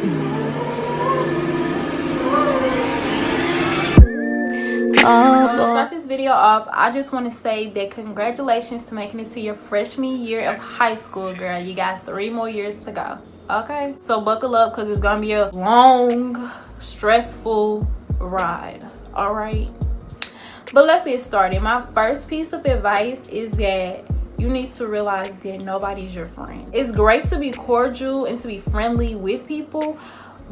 To start this video off, I just want to say that congratulations to making it to your freshman year of high school, girl. You got 3 more years to go. Okay, so buckle up because it's gonna be a long, stressful ride. All right, but let's get started. My first piece of advice is that you need to realize that nobody's your friend. It's great to be cordial and to be friendly with people,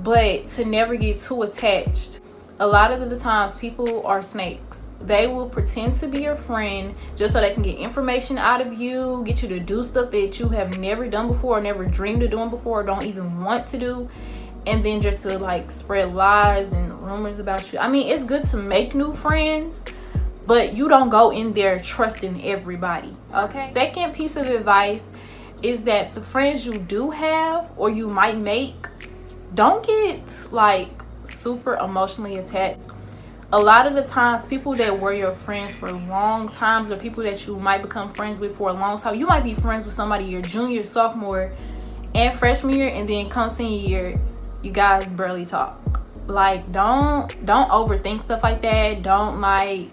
but to never get too attached. A lot of the times people are snakes. They will pretend to be your friend just so they can get information out of you, get you to do stuff that you have never done before, or never dreamed of doing before, or don't even want to do, and then just to like spread lies and rumors about you. I mean, it's good to make new friends, but you don't go in there trusting everybody. Okay, second piece of advice is that the friends you do have or you might make, don't get like super emotionally attached. A lot of the times people that were your friends for long times, or people that you might become friends with for a long time, you might be friends with somebody your junior, sophomore, and freshman year, and then come senior year you guys barely talk. Like, don't overthink stuff like that. Don't like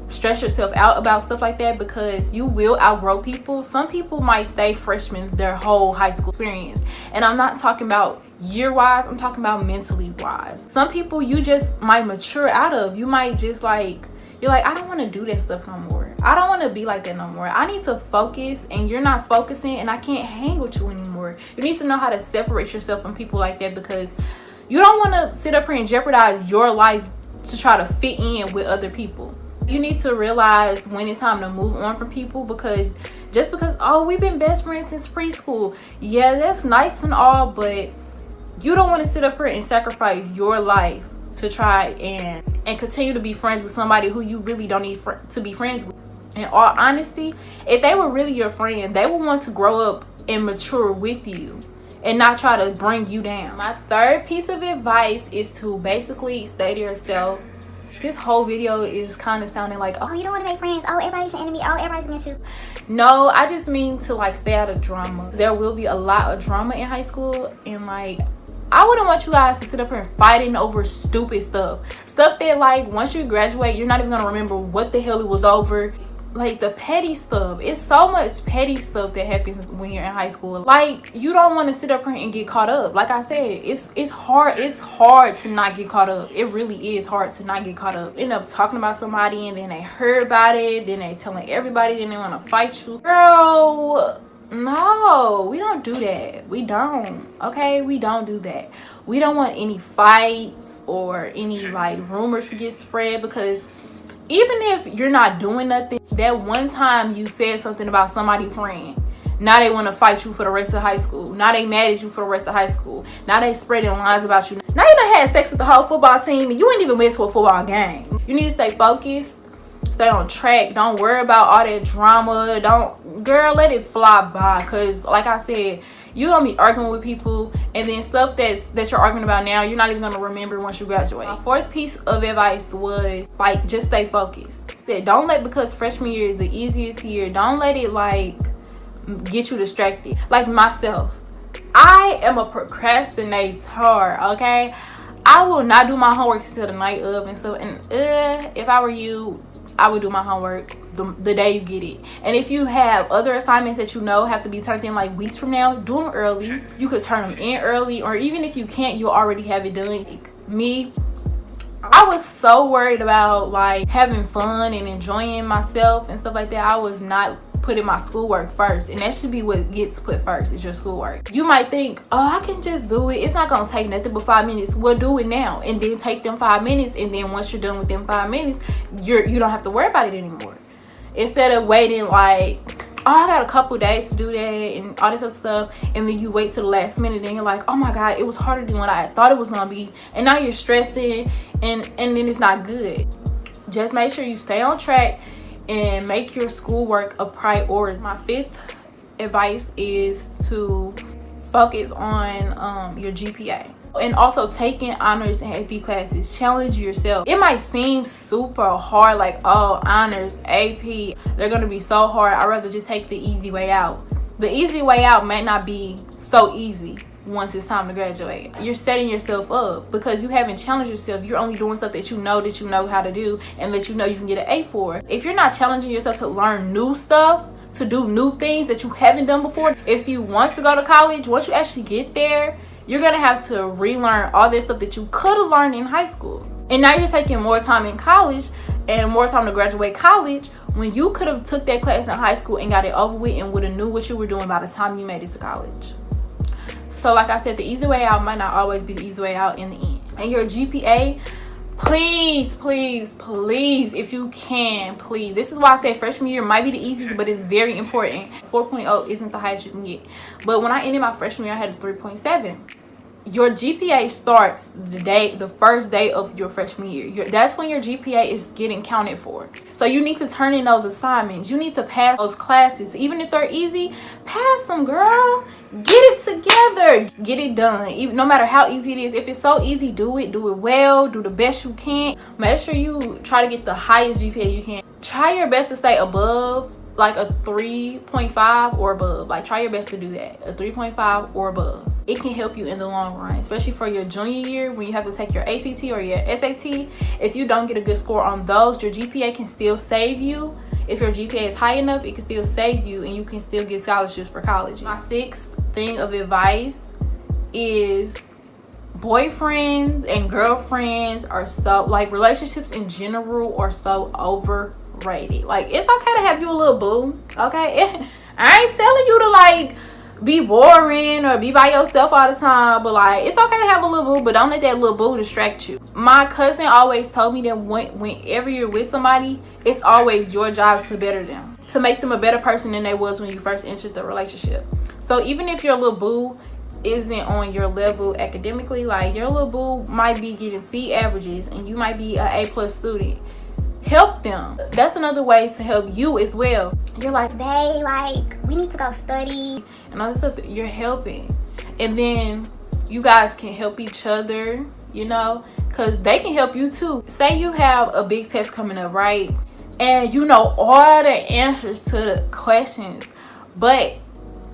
stress yourself out about stuff like that, because you will outgrow people. Some people might stay freshmen their whole high school experience, and I'm not talking about year wise, I'm talking about mentally wise. Some people you just might mature out of. You might just like, you're like, I don't want to do that stuff no more. I don't want to be like that no more. I need to focus, and you're not focusing, and I can't hang with you anymore. You need to know how to separate yourself from people like that, because you don't want to sit up here and jeopardize your life to try to fit in with other people. You need to realize when it's time to move on from people, because just because, oh, we've been best friends since preschool, yeah, that's nice and all, but you don't want to sit up here and sacrifice your life to try and continue to be friends with somebody who you really don't need to be friends with. In all honesty, if they were really your friend, they would want to grow up and mature with you and not try to bring you down. My third piece of advice is to basically stay to yourself. This whole video is kind of sounding like, oh, you don't want to make friends, oh, everybody's your enemy, oh, everybody's against you. No, I just mean to like stay out of drama. There will be a lot of drama in high school, and like, I wouldn't want you guys to sit up here fighting over stupid stuff that like once you graduate you're not even gonna remember what the hell it was over. Like the petty stuff, it's so much petty stuff that happens when you're in high school. Like, you don't want to sit up here and get caught up. Like I said, it's hard to not get caught up. It really is hard to not get caught up. End up talking about somebody, and then they heard about it, then they telling everybody, then they want to fight you. Girl, no, we don't do that. We don't. Okay, we don't do that. We don't want any fights or any like rumors to get spread, because even if you're not doing nothing, that one time you said something about somebody's friend, now they want to fight you for the rest of high school. Now they mad at you for the rest of high school. Now they spreading lies about you. Now you done had sex with the whole football team and you ain't even been to a football game. You need to stay focused, stay on track. Don't worry about all that drama. Girl, let it fly by, because like I said, you're gonna be arguing with people, and then stuff that you're arguing about now, you're not even gonna remember once you graduate. My fourth piece of advice was like, just stay focused. Don't let, because freshman year is the easiest year, don't let it like get you distracted. Like myself, I am a procrastinator. Okay, I will not do my homework until the night of, and so, and if I were you, I would do my homework the day you get it. And if you have other assignments that you know have to be turned in like weeks from now, do them early. You could turn them in early, or even if you can't, you already have it done. Like me, I was so worried about like having fun and enjoying myself and stuff like that. I was not putting my schoolwork first, and that should be what gets put first, is your schoolwork. You might think, oh, I can just do it, it's not gonna take nothing but 5 minutes. Well, do it now, and then take them 5 minutes, and then once you're done with them 5 minutes, you don't have to worry about it anymore. Instead of waiting like, oh, I got a couple days to do that and all this other stuff, and then you wait till the last minute and you're like, oh my god, it was harder than what I thought it was gonna be, and now you're stressing, and then it's not good. Just make sure you stay on track and make your schoolwork a priority. My fifth advice is to focus on your GPA, and also taking honors and AP classes. Challenge yourself. It might seem super hard, like, oh, honors, AP, they're gonna be so hard, I'd rather just take the easy way out. The easy way out might not be so easy. once it's time to graduate. You're setting yourself up because you haven't challenged yourself. You're only doing stuff that you know how to do and that you know you can get an A for. If you're not challenging yourself to learn new stuff, to do new things that you haven't done before, if you want to go to college, once you actually get there, you're gonna have to relearn all this stuff that you could have learned in high school. And now you're taking more time in college and more time to graduate college when you could have took that class in high school and got it over with and would have knew what you were doing by the time you made it to college. So like I said, the easy way out might not always be the easy way out in the end. And your GPA, please, if you can, please. This is why I say freshman year might be the easiest, but it's very important. 4.0 isn't the highest you can get. But when I ended my freshman year, I had a 3.7. Your GPA starts the first day of your freshman year. That's when your GPA is getting counted for. So you need to turn in those assignments. You need to pass those classes. Even if they're easy, pass them, girl. Get it together. Get it done. Even, no matter how easy it is. If it's so easy, do it. Do it well. Do the best you can. Make sure you try to get the highest GPA you can. Try your best to stay above like a 3.5 or above. Like, try your best to do that. A 3.5 or above. It can help you in the long run, especially for your junior year when you have to take your ACT or your SAT. If you don't get a good score on those, your GPA can still save you. If your GPA is high enough, it can still save you and you can still get scholarships for college. My sixth thing of advice is boyfriends and girlfriends are so, like, relationships in general are so overrated. Like, it's okay to have you a little boo, okay? I ain't telling you to, like, be boring or be by yourself all the time, but like, it's okay to have a little boo, but don't let that little boo distract you. My cousin always told me that whenever you're with somebody, it's always your job to better them, to make them a better person than they was when you first entered the relationship. So even if your little boo isn't on your level academically, like your little boo might be getting C averages and you might be an A+ student, help them. That's another way to help you as well. You're like, babe, like, we need to go study and all this stuff. You're helping, and then you guys can help each other, you know, because they can help you too. Say you have a big test coming up, right, and you know all the answers to the questions, but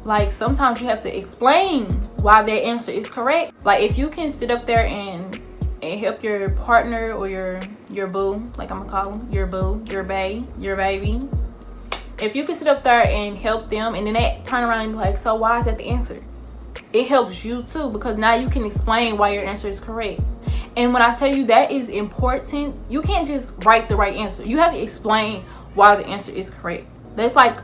like sometimes you have to explain why that answer is correct. Like, if you can sit up there and help your partner or your boo, like I'm gonna call them, your boo, your bae, your baby. If you can sit up there and help them, and then they turn around and be like, so why is that the answer? It helps you too, because now you can explain why your answer is correct. And when I tell you that is important, you can't just write the right answer. You have to explain why the answer is correct. That's like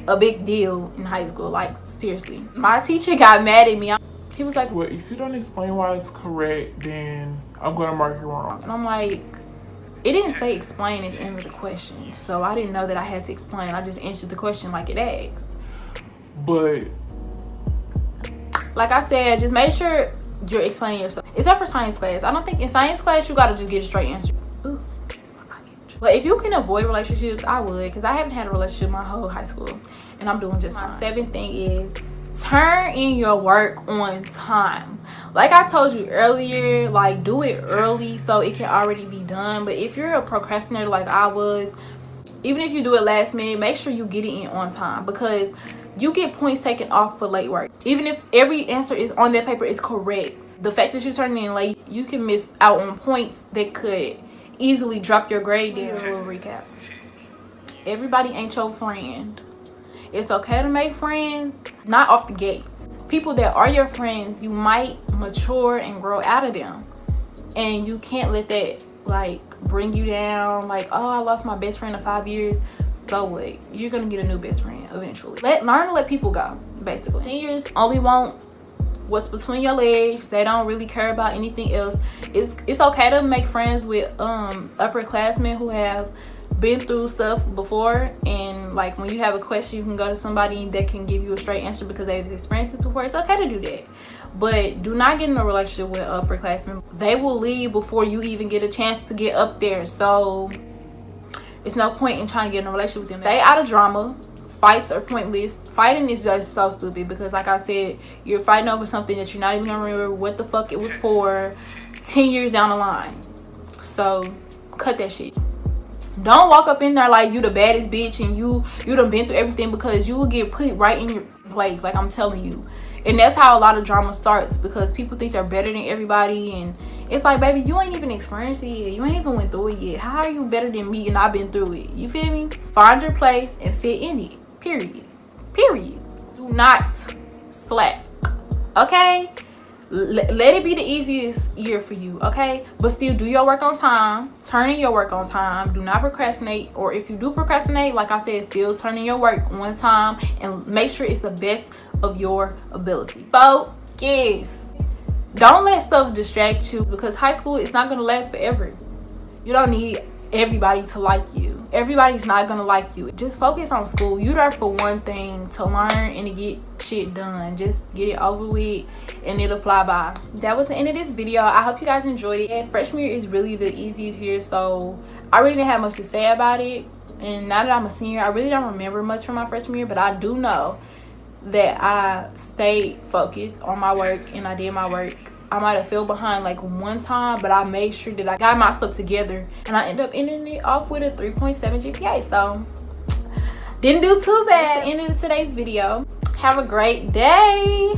a big deal in high school. Like, seriously. My teacher got mad at me. He was like, well, if you don't explain why it's correct, then I'm gonna mark you wrong. And I'm like, it didn't say explain at the end of the question, so I didn't know that I had to explain. I just answered the question like it asked. But like I said, just make sure you're explaining yourself. Except for science class. I don't think in science class you gotta just get a straight answer. Ooh. But if you can avoid relationships, I would, because I haven't had a relationship my whole high school, and I'm doing just fine. My seventh thing is turn in your work on time. Like I told you earlier, like, do it early so it can already be done. But if you're a procrastinator like I was, even if you do it last minute, make sure you get it in on time, because you get points taken off for late work. Even if every answer is on that paper is correct, the fact that you're turning in late, you can miss out on points that could easily drop your grade down. A little recap. Everybody ain't your friend. It's okay to make friends, not off the gates. People that are your friends, you might mature and grow out of them, and you can't let that like bring you down. Like, oh, I lost my best friend in 5 years. So what? You're gonna get a new best friend eventually. Learn to let people go. Basically, seniors only want what's between your legs. They don't really care about anything else. It's okay to make friends with upperclassmen who have been through stuff before, and like when you have a question, you can go to somebody that can give you a straight answer because they've experienced it before. It's okay to do that, but do not get in a relationship with upperclassmen. They will leave before you even get a chance to get up there, so it's no point in trying to get in a relationship with them. Stay out of drama. Fights are pointless. Fighting is just so stupid, because like I said, you're fighting over something that you're not even gonna remember what the fuck it was for 10 years down the line. So cut that shit. Don't walk up in there like you the baddest bitch and you done been through everything, because you will get put right in your place. Like I'm telling you, And that's how a lot of drama starts, because people think they're better than everybody. And it's like, baby, you ain't even experienced it yet. You ain't even went through it yet. How are you better than me and I've been through it? You feel me? Find your place and fit in it. Period. Do not slack. Okay? Let it be the easiest year for you, okay? But still do your work on time. Turn in your work on time. Do not procrastinate. Or if you do procrastinate, like I said, still turn in your work on time and make sure it's the best of your ability. Focus. Don't let stuff distract you, because high school is not going to last forever. You don't need everybody to like you. Everybody's not going to like you. Just focus on school. You're there for one thing, to learn and to get shit done. Just get it over with and it'll fly by. That was the end of this video. I hope you guys enjoyed it. And freshman year is really the easiest year, so I really didn't have much to say about it. And now that I'm a senior, I really don't remember much from my freshman year, but I do know that I stayed focused on my work and I did my work. I might have fell behind like one time, but I made sure that I got my stuff together, and I ended up ending it off with a 3.7 GPA. So didn't do too bad. That's the end of today's video. Have a great day.